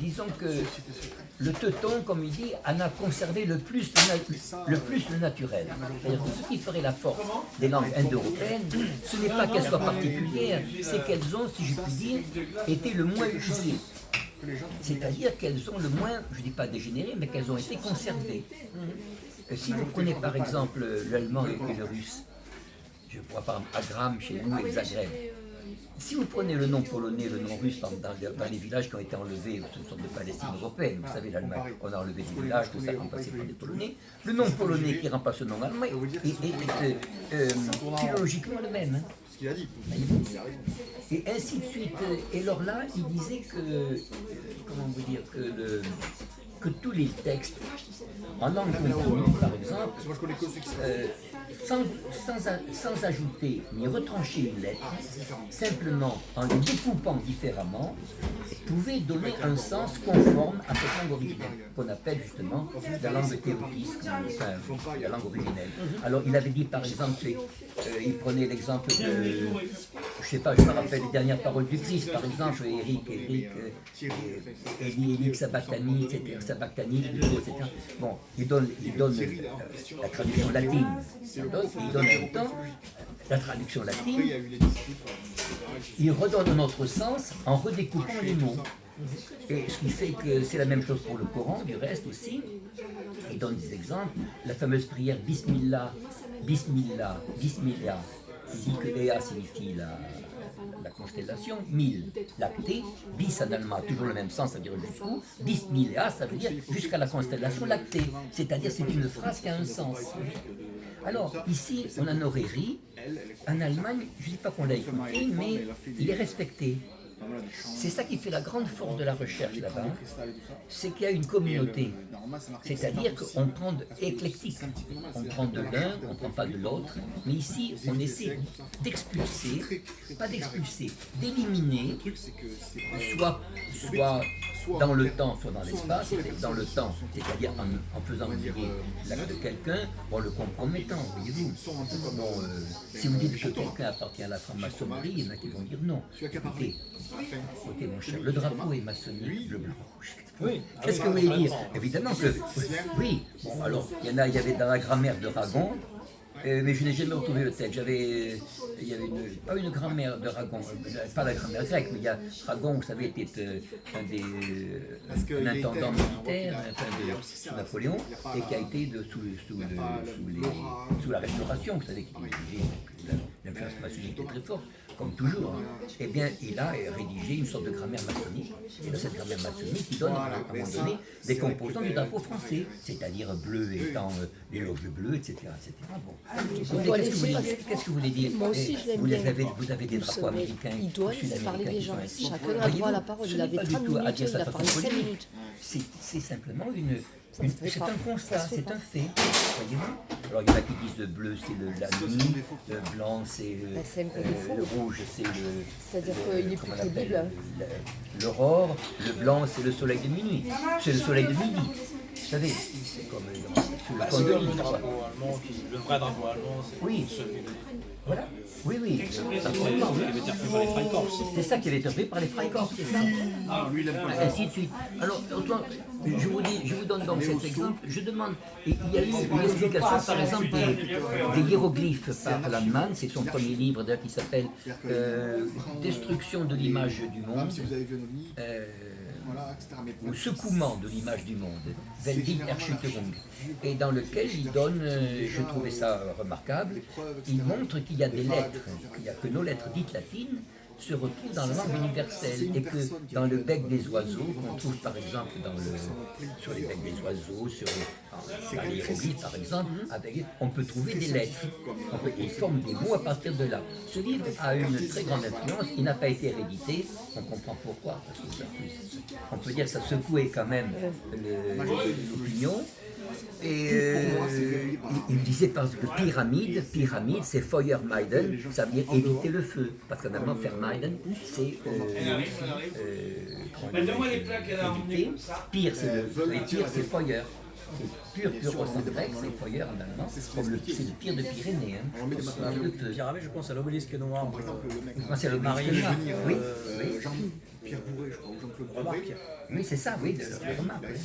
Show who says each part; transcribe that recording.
Speaker 1: Disons que le teuton, comme il dit, en a conservé le plus le naturel. C'est-à-dire que ce qui ferait la force des langues indo-européennes, ce n'est pas qu'elles soient particulières, c'est qu'elles ont, si je puis dire, été le moins usées. C'est-à-dire qu'elles ont le moins, je ne dis pas dégénéré, mais qu'elles ont été conservées. Si vous prenez par exemple l'allemand et le russe, je vois par exemple Agram chez nous et Zagreb. Si vous prenez le nom polonais, le nom russe dans les villages qui ont été enlevés, ce sont des Palestines européennes, vous savez, l'Allemagne, on a enlevé des villages, tout ça remplacé par des Polonais. Le nom polonais qui remplace le nom allemand est philologiquement le même.
Speaker 2: Ce qu'il a dit.
Speaker 1: Et ainsi de suite. Et alors là, il disait que, comment vous dire, que tous les textes, en langue continue, par exemple, sans ajouter ni retrancher une lettre, simplement en les découpant différemment, pouvaient donner un sens conforme à cette langue originelle, qu'on appelle justement la langue théotique, la langue originelle. Alors il avait dit par exemple, il prenait l'exemple de, je sais pas, je me rappelle les dernières paroles du Christ, par exemple, Eli, Sabachthani, etc. Sabachthani, etc. Bon, il donne la traduction latine. Il donne en même temps la traduction latine, il redonne un autre sens en redécoupant les mots. Et ce qui fait que c'est la même chose pour le Coran, du reste aussi. Il donne des exemples. La fameuse prière Bismillah, Bismillah, Bismillah. Il dit que Léa signifie la constellation, 1000, lactée, bis en allemand, toujours le même sens, c'est-à-dire jusqu'où, Bismillah, ça veut dire jusqu'à la constellation lactée, c'est-à-dire c'est une phrase qui a un sens. Alors, ici, on en aurait ri, en Allemagne, je ne dis pas qu'on l'a écouté, mais il est respecté. C'est ça qui fait la grande force de la recherche là-bas, c'est qu'il y a une communauté, c'est-à-dire qu'on prend éclectique, on prend de l'un, on ne prend pas de l'autre, mais ici on essaie d'expulser, pas d'expulser, d'éliminer, soit dans le temps, soit dans l'espace, dans le temps, c'est-à-dire en faisant durer l'acte de quelqu'un, en le compromettant, voyez-vous. Bon, si vous dites que quelqu'un appartient à la franc-maçonnerie, il y en a qui vont dire non. Écoutez mon cher, le drapeau est maçonnique, le blanc rouge. Oui. Qu'est-ce que vous voulez dire? Évidemment que oui. Bon, alors il y avait dans la grammaire de Ragon, mais je n'ai jamais retrouvé le texte. Il y avait pas une grammaire de Ragon, pas la grammaire grecque, mais il y a Ragon, vous savez, était un intendant militaire, de Napoléon, et qui a été sous la Restauration, vous savez, qui dirigeait l'influence maçonnique était très forte. Comme toujours, eh bien, il a rédigé une sorte de grammaire maçonnique. Et dans cette grammaire maçonnique, il donne à un moment donné des composants du drapeau français, c'est-à-dire bleu étant les loges bleues, etc. Bon. Qu'est-ce que vous voulez dire?
Speaker 3: Moi aussi, je l'aime bien.
Speaker 1: Vous avez des drapeaux américains.
Speaker 3: Il doit laisser parler les gens. Chacun a droit à la parole. Il avait 30 minutes, il a parlé 5 minutes.
Speaker 1: C'est simplement c'est un constat, c'est un fait, voyez-vous. Alors il y en a qui disent le bleu c'est la nuit, le blanc c'est le rouge c'est
Speaker 3: c'est-à-dire qu'il est plus crédible.
Speaker 1: L'aurore, le blanc c'est le soleil de minuit, c'est le soleil de midi. Vous savez, c'est comme sur le pont de l'île.
Speaker 4: Le vrai drapeau allemand, c'est celui de...
Speaker 1: Voilà. Oui, c'est ça qui avait été interprété par les Freikorps, c'est ça. Ainsi de suite. Alors, je vous donne donc cet exemple. Je demande, il y a eu une explication, par exemple, des hiéroglyphes par Landman, c'est son premier livre qui s'appelle Destruction de l'image du monde. Ou secouement de l'image du monde, Weltbilderschütterung, et dans lequel il donne, je trouvais ça remarquable, il montre qu'il y a des lettres, que nos lettres dites latines se retrouvent dans la langue universelle, et que dans le bec des oiseaux, qu'on trouve par exemple sur les becs des oiseaux, dans les hiéroglyphes par exemple, on peut trouver des lettres, ils forment des mots à partir de là. Ce livre a une très grande influence, il n'a pas été réédité, on comprend pourquoi, parce que on peut dire que ça secouait quand même l'opinion. Et il disait parce que pyramide c'est Feuermeiden, ça veut dire éviter le feu, parce qu'en allemand Vermeiden c'est éviter, pire c'est Feuer. C'est pur au sens grec, c'est Feuer en allemand, c'est le pire de Pyrénées.
Speaker 4: Pyramide, je pense à l'obélisque noir.
Speaker 1: C'est le Marie, oui.
Speaker 4: remarque.
Speaker 1: Oui, c'est ça, oui, le remarque. Oui.